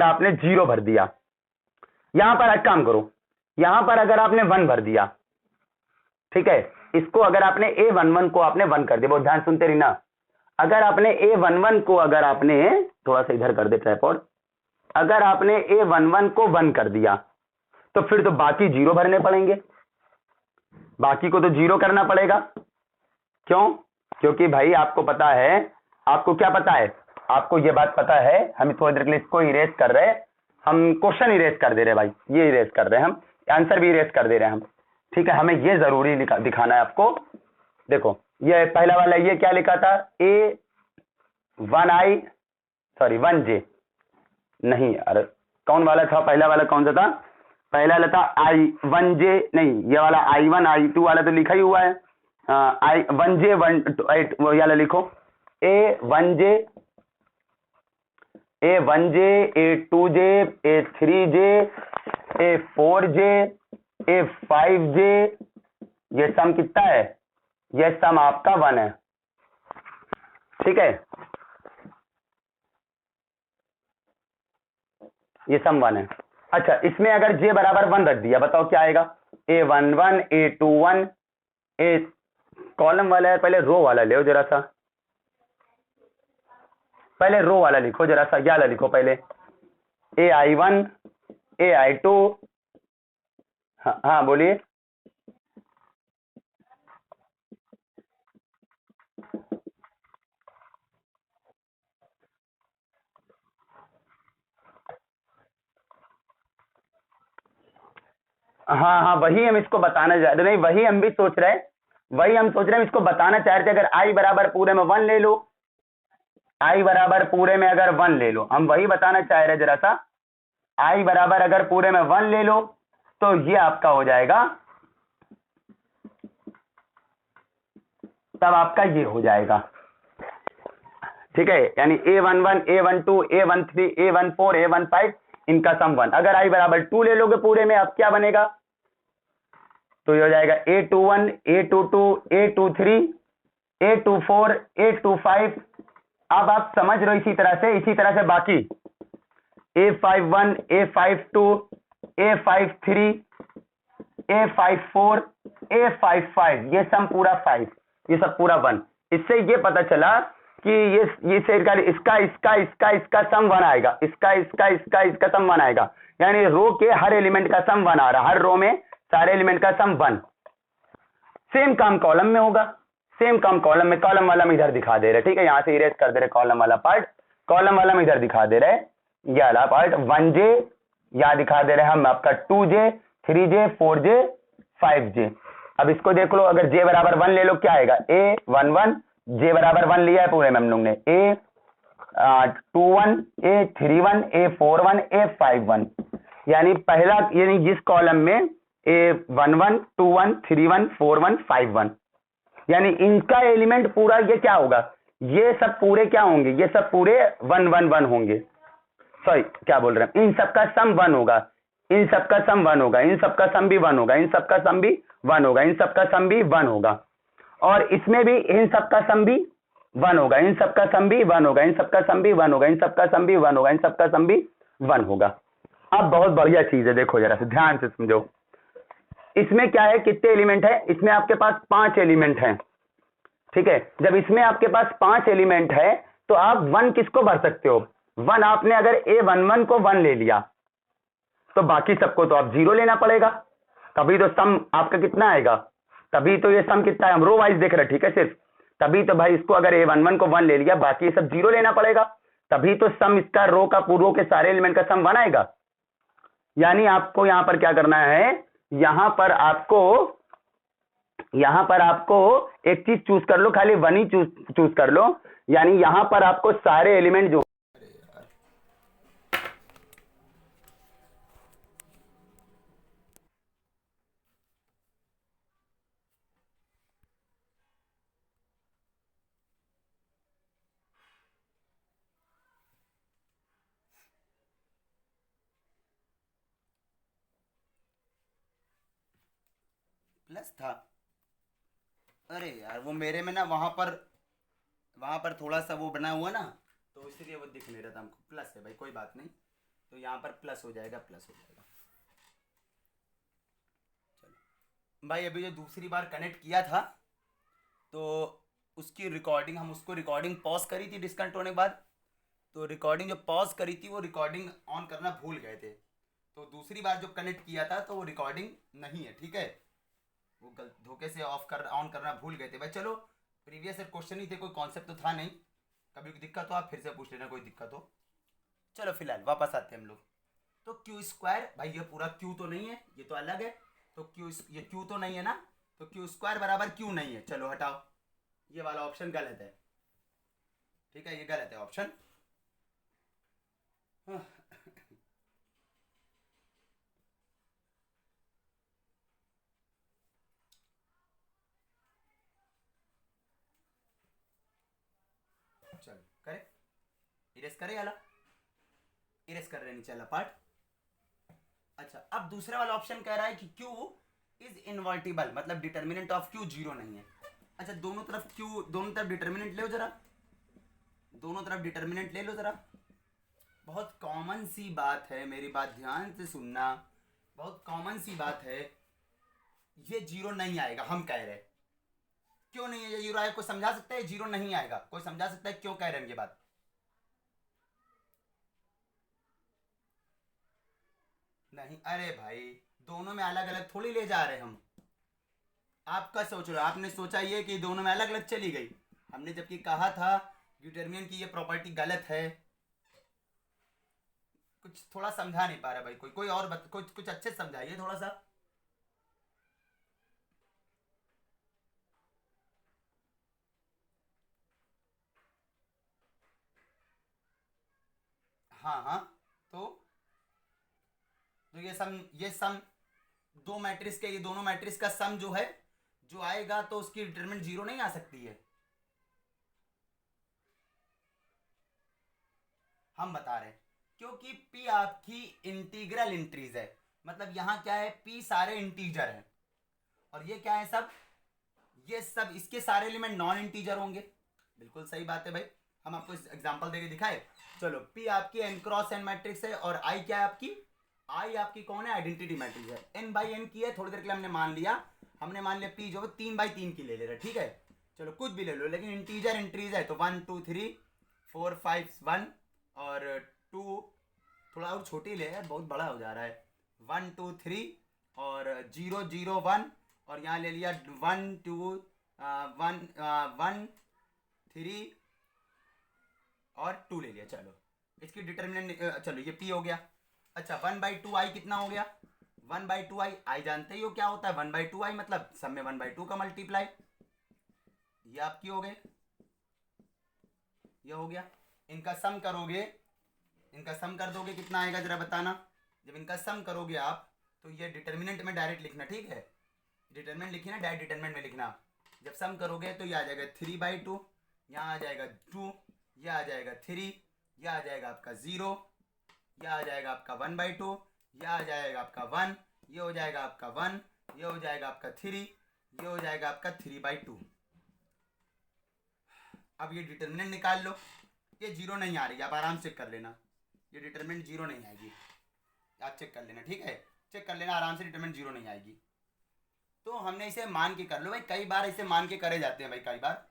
आपने 0 भर दिया, यहां पर एक काम करो, यहां पर अगर आपने 1 भर दिया, ठीक है, इसको अगर आपने A11 को आपने 1 कर दिया, बहुत ध्यान सुनते रही ना, अगर आपने A11 को अगर आपने थोड़ा सा इधर कर दे ट्राइपॉड, अगर आपने A11 को 1 कर दिया, तो फिर तो बाकी 0 भरने पड़ेंगे, बाकी को तो 0 करना पड़ेगा। क्यों, क्योंकि भाई आपको पता है, आपको क्या पता है, आपको ये बात पता है, हम थोड़ी देर के लिए इसको इरेज कर रहे हैं, हम क्वेश्चन इरेज कर दे रहे हैं भाई, ये इरेज कर रहे हैं हम, आंसर भी इरेज कर दे रहे हैं हम, ठीक है। हमें ये जरूरी दिखाना है आपको। देखो ये पहला वाला, ये क्या लिखा था, A1J, नहीं अरे कौन वाला था, पहला वाला कौन सा था, पहला वाला था I1J, नहीं ये वाला I1 I2 वाला तो लिखा ही हुआ है, I1J 1 वो वाला लिखो, A1J A2J A3J A4J A5J, ये सम कितना है, ये सम आपका 1 है, ठीक है, ये सम 1 है। अच्छा, इसमें अगर J बराबर 1 रख दिया, बताओ क्या आएगा, A11 A21 ए कॉलम वाला है, पहले रो वाला ले जरा सा, पहले रो वाला लिखो जरा सा, क्या लिखो पहले, AI1 AI2, हाँ बोलिए। हाँ हाँ, वही हम इसको बताना चाह रहे, नहीं वही हम भी सोच रहे हैं, वही हम सोच रहे हैं, इसको बताना चाह रहे थे, अगर I बराबर पूरे में 1 ले लो, I बराबर पूरे में अगर 1 ले लो, हम वही बताना चाह रहे जरा सा, I बराबर अगर पूरे में 1 ले लो, तो ये आपका हो जाएगा, तब आपका ये हो जाएगा, ठीक है, यानी A11 A12 A13 A14 A15 इनका सम 1। अगर I बराबर 2 ले लोगे पूरे में, अब क्या बनेगा, तो ये हो जाएगा A21 A22 A23 A24 A25। अब आप समझ रहे हो, इसी तरह से बाकी A51 A52 A53 A54 A55, ये सम पूरा 5, ये सब पूरा 1। इससे ये पता चला कि ये सेट का इसका सम 1 आएगा, इसका सम 1 आएगा, यानी रो के हर एलिमेंट का सम 1 आ रहा है, हर रो में सारे एलिमेंट का सम 1। सेम काम कॉलम में होगा, सेम काम कॉलम में, कॉलम वाला में इधर दिखा दे रहे, ठीक है, यहां से इरेज कर दे रहे कॉलम वाला पार्ट, कॉलम वाला में इधर दिखा दे रहे ये वाला पार्ट 1j, यहां दिखा दे रहे हम आपका 2j 3j 4j 5j। अब इसको देख लो, अगर j बराबर 1 ले लो क्या आएगा, a11, j बराबर 1 लिया है पूरे में हम लोग ने, a21 a31 a41 a51, यानी पहला, यानी जिस कॉलम में a11 21 31 41 51, यानी इनका एलिमेंट पूरा ये क्या होगा, ये सब पूरे क्या होंगे, ये सब पूरे 1 1 1 होंगे, सॉरी क्या बोल रहे हैं, इन सबका सम 1 होगा, इन सबका सम 1 होगा, इन सबका सम भी 1 होगा, इन सबका सम भी 1 होगा, इन सबका सम भी 1 होगा, और इसमें भी इन सबका सम भी 1 होगा, इन सबका सम भी 1 होगा, इन सबका सम भी 1 होगा, इन सबका सम भी 1 होगा, इन सबका सम भी 1 होगा। अब बहुत बढ़िया चीज है, देखो जरा से ध्यान से समझो, इसमें क्या है, कितने एलिमेंट है, इसमें आपके पास 5 एलिमेंट हैं, ठीक है। जब इसमें आपके पास 5 एलिमेंट है तो आप 1 किसको भर सकते हो, 1 आपने अगर a11 को 1 ले लिया तो बाकी सबको तो आप 0 लेना पड़ेगा, तभी तो सम आपका कितना आएगा, तभी तो ये सम कितना है, हम रो वाइज देख रहे हैं, ठीक है सिर्फ, तभी तो भाई इसको अगर a11 को 1 ले लिया, बाकी सब 0 लेना पड़ेगा, तभी तो सम इसका रो का पूर्वों के सारे एलिमेंट का सम 1 आएगा। यानी आपको यहां पर क्या करना है, यहां पर आपको एक चीज चूज कर लो, खाली 1 ही चूज कर लो, यानी यहां पर आपको सारे एलिमेंट जो, प्लस था, अरे यार वो मेरे में ना वहां पर थोड़ा सा वो बना हुआ ना, तो इसलिए वो दिख नहीं रहा था हमको। प्लस है भाई, कोई बात नहीं, तो यहाँ पर प्लस हो जाएगा, प्लस हो जाएगा। चलो भाई, अभी जो दूसरी बार कनेक्ट किया था तो उसकी रिकॉर्डिंग, हम उसको रिकॉर्डिंग पॉज करी थी डिस्कनेक्ट होने के बाद, तो रिकॉर्डिंग जो पॉज करी थी वो रिकॉर्डिंग ऑन करना भूल गए थे, तो दूसरी बार जो कनेक्ट किया था तो वो रिकॉर्डिंग नहीं है, ठीक है, वो धोखे से ऑन करना भूल गए थे भाई। चलो प्रीवियस क्वेश्चन ही थे, कोई कॉन्सेप्ट तो था नहीं, कभी कोई दिक्कत हो आप फिर से पूछ लेना, कोई दिक्कत हो। चलो फिलहाल वापस आते हैं हम लोग। तो क्यू स्क्वायर, भाई ये पूरा क्यू तो नहीं है, ये तो अलग है, तो क्यू, ये क्यू तो नहीं है ना, तो क्यू स्क्वायर बराबर क्यू नहीं है, चलो हटाओ, ये वाला ऑप्शन गलत है, ठीक है, ये गलत है ऑप्शन। चलो करे, इरेज करे वाला, इरेज कर रहे नीचे वाला पार्ट। अच्छा, अब दूसरा वाला ऑप्शन कह रहा है कि Q इज इनवर्टिबल, मतलब डिटर्मिनेंट ऑफ Q 0 नहीं है। अच्छा, दोनों तरफ डिटर्मिनेंट ले जरा, दोनों तरफ डिटर्मिनेंट ले लो जरा। बहुत कॉमन सी बात है, मेरी बात ध्यान से सुनना, बहुत कॉमन सी बात है, ये 0 नहीं आएगा, हम कह रहे हैं। क्यों नहीं है ये 0 आएगा, कोई समझा सकता है 0 नहीं आएगा, कोई समझा सकता है क्यों कह रहे हैं ये बात? नहीं, अरे भाई दोनों में अलग अलग थोड़ी ले जा रहे हम, आपका सोच रहे हो, आपने सोचा ये कि दोनों में अलग अलग चली गई, हमने जबकि कहा था डिटरमिनेंट की ये प्रॉपर्टी गलत है। कुछ थोड़ा समझा नहीं पा रहा भाई, कोई और कुछ अच्छे से समझाइए थोड़ा सा। हाँ हाँ, तो ये सम दो मैट्रिक्स के, ये दोनों मैट्रिक्स का सम जो है, जो आएगा तो उसकी डिटरमिनेंट 0 नहीं आ सकती है, हम बता रहे हैं, क्योंकि P आपकी इंटीग्रल इंट्रीज है, मतलब यहाँ क्या है, P सारे इंटीजर हैं, और ये क्या है सब, ये सब इसके सारे एलिमेंट नॉन इंटीजर होंगे। बिल्कुल सही बात है भाई, हम आपको एग्जांपल देके दिखाए। चलो, P आपकी n क्रॉस n मैट्रिक्स है, और I क्या है आपकी, I आपकी कौन है, आइडेंटिटी मैट्रिक्स है, n बाई n की है, थोड़ी देर के लिए हमने मान लिया P जो 3 बाई 3 की ले ले रहे, ठीक है, चलो कुछ भी ले लो, लेकिन इंटीजर इंटीजर है तो 1 2 3 4 5 1 और 2 थोड़ा और छोटी ले यार, बहुत बड़ा हो जा रहा है। 1 2 3 और 0 0 1 और यहाँ ले लिया 1 2 1 1 3 और 2 ले लिया। चलो इसकी डिटर्मिनेंट, चलो ये पी हो गया। अच्छा 1/2 i कितना हो गया? 1/2 आई जानते ही हो क्या होता है। 1/2 आई मतलब सब में 1/2 का मल्टीप्लाई। ये आपकी हो गए, ये हो गया। इनका सम करोगे, इनका सम कर दोगे कितना आएगा जरा बताना। जब इनका सम करोगे आप तो ये डिटर्मिनेंट में डायरेक्ट लिखना, ठीक है। डिटर्मिनेंट लिखी ना, डायरेक्ट डिटर्मिनेंट में लिखना। जब सम करोगे तो ये आ जाएगा 3/2, यहाँ आ जाएगा 2, यह आ जाएगा 3, यह आ जाएगा आपका 0, यह आ जाएगा आपका 1/2, यह आ जाएगा आपका 1, ये हो जाएगा आपका 1, ये हो जाएगा आपका 3, ये हो जाएगा आपका 3/2। अब ये डिटर्मिनेंट निकाल लो। ये 0 नहीं आ रही, आप आराम से कर लेना, ये डिटर्मिनेंट 0 नहीं आएगी, आप चेक कर लेना, ठीक है। चेक कर लेना आराम से, डिटर्मिनेंट 0 नहीं आएगी। तो हमने इसे मान के कर लो भाई, कई बार इसे मान के करे जाते हैं भाई, कई बार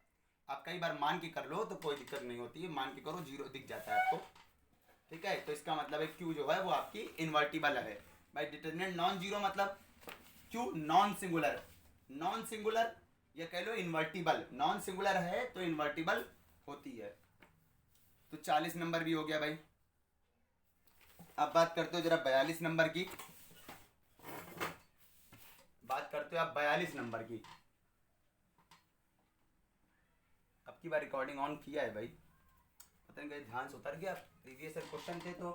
आप कई बार मान के कर लो तो कोई दिक्कत नहीं होती है। मान के करो 0 दिख जाता है आपको, ठीक है। तो इसका मतलब है क्यू जो है वो आपकी इन्वर्टिबल है भाई। डिटर्मिनेंट नॉन जीरो मतलब Q non singular, non singular या कह लो इन्वर्टिबल। नॉन सिंगुलर है तो इन्वर्टिबल होती है। तो 40 नंबर भी हो गया भाई। अब बात करते हो जरा 42 नंबर की, बात करते हो आप 42 नंबर की। अब की बार रिकॉर्डिंग ऑन किया है भाई, पता नहीं कहीं ध्यान से उतर गया। प्रीवियस क्वेश्चन थे तो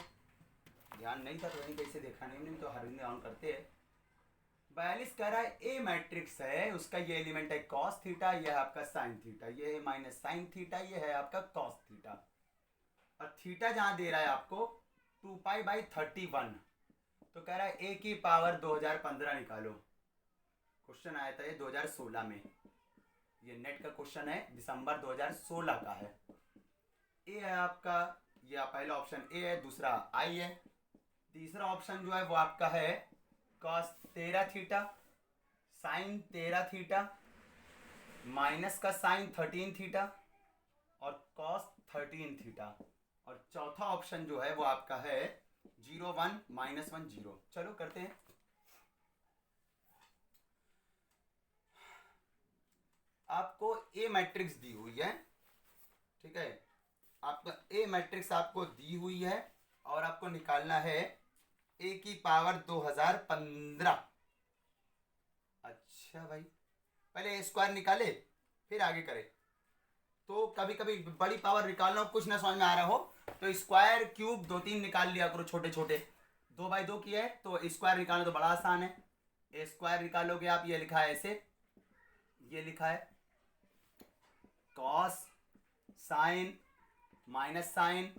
ध्यान नहीं था, तो नहीं कैसे देखा नहीं तो हर दिन ऑन करते हैं। 42 कह रहा है ए मैट्रिक्स है, उसका ये एलिमेंट है कॉस थीटा, ये है आपका साइन थीटा, ये है माइनस साइन थीटा, ये है आपका कॉस थीटा। और थीटा जहां दे रहा है आपको 2π/31, तो कह रहा है ए की पावर 2015 निकालो। क्वेश्चन आया था ये 2016 में, ये नेट का क्वेश्चन है, दिसंबर 2016 का है। ए है आपका, ये पहला ऑप्शन ए है, दूसरा आई है, तीसरा ऑप्शन जो है वो आपका है cos 13 theta, sine 13 theta, minus का साइन 13 थीटा और cos 13 थीटा। और चौथा ऑप्शन जो है वो आपका है 0 1 -1 0। चलो करते हैं। आपको ए मैट्रिक्स दी हुई है, ठीक है। आपका ए मैट्रिक्स आपको दी हुई है और आपको निकालना है ए की पावर 2015। अच्छा भाई, पहले ए स्क्वायर निकाले फिर आगे करें। तो कभी कभी बड़ी पावर निकालना हो, कुछ ना समझ में आ रहा हो तो स्क्वायर क्यूब 2-3 निकाल लिया करो, छोटे छोटे। 2/2 की है तो स्क्वायर निकालना तो बड़ा आसान है। ए स्क्वायर निकालोगे आप, ये लिखा है ऐसे, ये लिखा है cos sine minus sine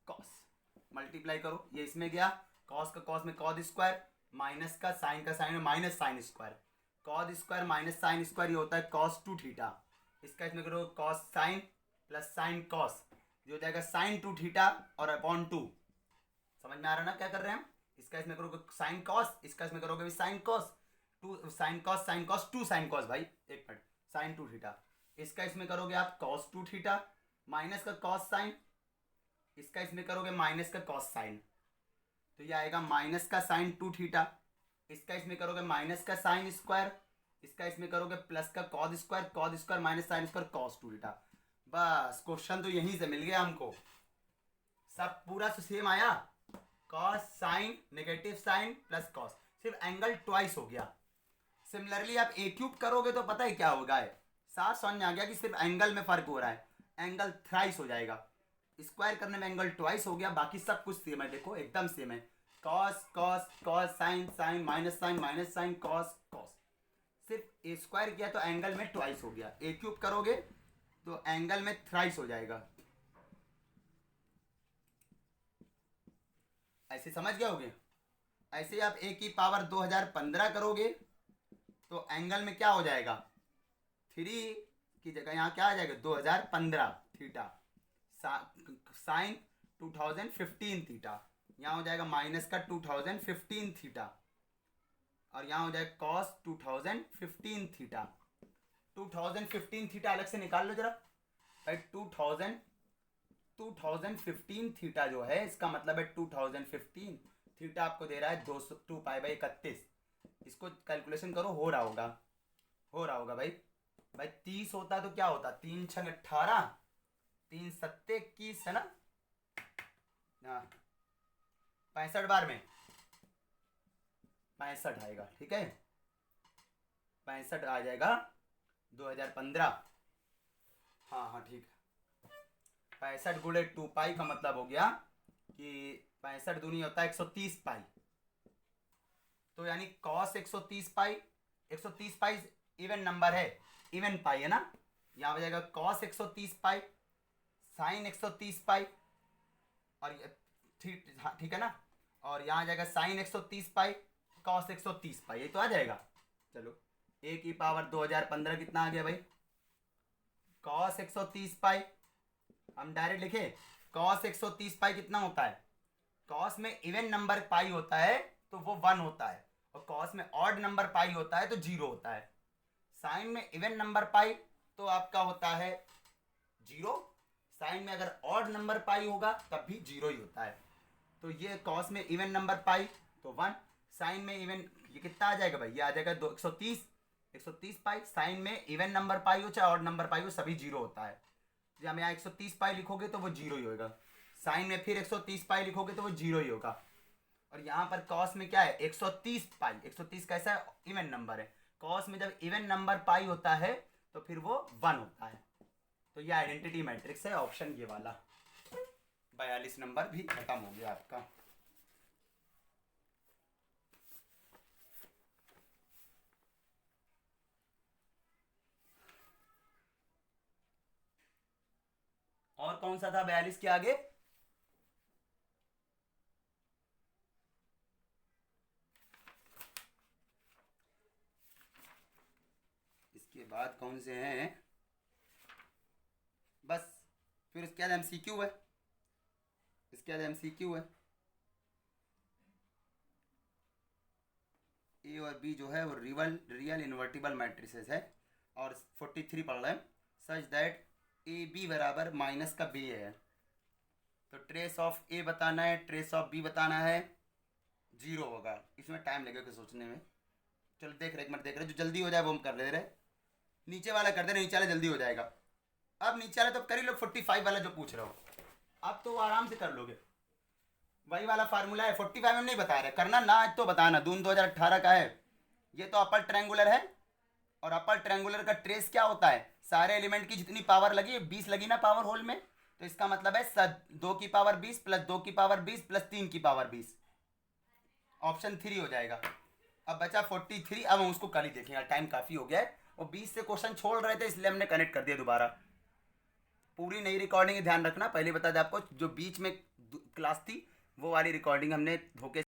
cos, multiply करो, ये इसमें गया, कॉस का कॉस में कॉस स्क्वायर, माइनस का साइन में minus sine square, cos square minus sine square, ये होता है cos 2 थीटा। इसका इसमें करो cos sine plus sine cos, ये हो जाएगा साइन 2 थीटा और अपॉन 2। समझ में आ रहा ना क्या कर रहे हैं हम। इसका इसमें करोगे साइन कॉस, इसका इसमें करोगे sine cos, 2 sine cos 2 sine cos भाई, एक मिनट, साइन 2 थीटा। इसका इसमें करोगे आप cos 2 थीटा माइनस का cos साइन, इसका इसमें करोगे माइनस का cos साइन, तो ये आएगा माइनस का साइन 2 थीटा। इसका इसमें करोगे माइनस का साइन स्क्वायर, इसका इसमें करोगे प्लस का cos square minus sine square cos 2 theta. बस क्वेश्चन तो यहीं से मिल गया हमको, सब पूरा सेम आया, cos sine negative sine plus cos, सिर्फ एंगल ट्वाइस हो गया। सिमिलरली आप ए क्यूब करोगे तो पता है क्या होगा, साफ समझ में आ गया कि सिर्फ एंगल में फर्क हो रहा है, एंगल थ्राइस हो जाएगा। स्क्वायर करने में एंगल ट्वाइस हो गया, बाकी सब कुछ सेम है, देखो एकदम सेम है। Cos cos cos sine sine minus sine cos cos, सिर्फ ए स्क्वायर किया तो एंगल में ट्वाइस हो गया, ए क्यूब करोगे तो एंगल में थ्राइस हो जाएगा। ऐसे समझ गए होगे। ऐसे आप ए की पावर 2015 करोगे तो एंगल में क्या हो जाएगा, 3 की जगह यहाँ क्या आ जाएगा 2015 थीटा, साइन 2015 थीटा, यहाँ हो जाएगा माइनस का 2015 थीटा और यहाँ हो जाएगा कॉस 2015 थीटा। 2015 थीटा अलग से निकाल लो जरा भाई। 2015 थीटा जो है इसका मतलब है 2015 थीटा आपको दे रहा है 2 पाई बाई 31। इसको कैलकुलेशन करो, हो रहा होगा भाई। 30 होता तो क्या होता, 3 छंग 18, 3 सत्ते 21 है ना। हाँ 65 बार में 65 आएगा, ठीक है 65 आ जाएगा 2015। हाँ ठीक है। 65 गुणे 2 पाई का मतलब हो गया कि 65 दूनी होता है 130 पाई। तो यानी cos 130 पाई, 130 पाई इवन नंबर है, इवन पाई है ना। यहाँ हो जाएगा cos 130 पाई, साइन 130 पाई, और ठीक है ना। और यहाँ आ जाएगा साइन 130 पाई, cos 130 पाई, ये तो आ जाएगा। चलो a की पावर 2015 कितना आ गया भाई, cos 130 पाई। हम डायरेक्ट लिखे cos 130 पाई कितना होता है, cos में इवन नंबर पाई होता है तो वो 1 होता है, और cos में ऑड नंबर पाई होता है तो 0 होता है। साइन में इवन नंबर पाई तो आपका होता है 0, साइन में अगर ऑड नंबर पाई होगा तब भी 0 ही होता है। तो ये cos में इवन नंबर पाई तो 1, साइन में इवन ये कितना आ जाएगा भाई, ये आ जाएगा 130 पाई। साइन में इवन नंबर पाई हो चाहे ऑड नंबर पाई हो सभी 0 होता है। जब हम यहाँ 130 पाई लिखोगे तो वो 0 ही होगा, साइन में फिर 130 पाई लिखोगे तो वो 0 ही होगा। और यहाँ पर cos में क्या है 130 पाई, 130 कैसा है इवन नंबर है। cos में जब इवन नंबर पाई होता है तो फिर वो 1 होता है। तो ये आइडेंटिटी मैट्रिक्स है, ऑप्शन ये वाला 42 नंबर भी खत्म हो गया आपका। और कौन सा था 42 के आगे, इसके बाद कौन से हैं, बस फिर इसके बाद MCQ है, इसके बाद MCQ है। ए और बी जो है वो रियल इन्वर्टिबल मैट्रिसेस है, और 43 पढ़ रहे हैं। सच दैट ए बी बराबर माइनस का बी है, तो ट्रेस ऑफ ए बताना है, ट्रेस ऑफ बी बताना है, 0 होगा। इसमें टाइम लगेगा सोचने में। चलो देख रहे, एक मिनट देख रहे, जो जल्दी हो जाए वो हम कर ले रहे। नीचे वाला कर दे रहे, नीचे वाला जल्दी हो जाएगा। अब नीचे वाला तो कर ही लो, 45 वाला जो पूछ रहे हो अब तो आराम से कर लोगे। वही वाला फार्मूला है, 45 में नहीं बता रहे, करना ना तो बताना। दून 2018 का है, ये तो अपर ट्रायंगुलर है, और अपर ट्रायंगुलर का ट्रेस क्या होता है, सारे एलिमेंट की जितनी पावर लगी 20 लगी ना पावर होल में, तो इसका मतलब है 2 की पावर 20 प्लस 2 की पावर 20 प्लस 3 की पावर 20, ऑप्शन 3 हो जाएगा। अब बचा 43, अब हम उसको कल ही देखेंगे, टाइम काफ़ी हो गया है। और 20 से क्वेश्चन छोड़ रहे थे इसलिए हमने कनेक्ट कर दिया दोबारा। पूरी नई रिकॉर्डिंग ध्यान रखना, पहले बता दें आपको, जो बीच में क्लास थी वो वाली रिकॉर्डिंग हमने धोखे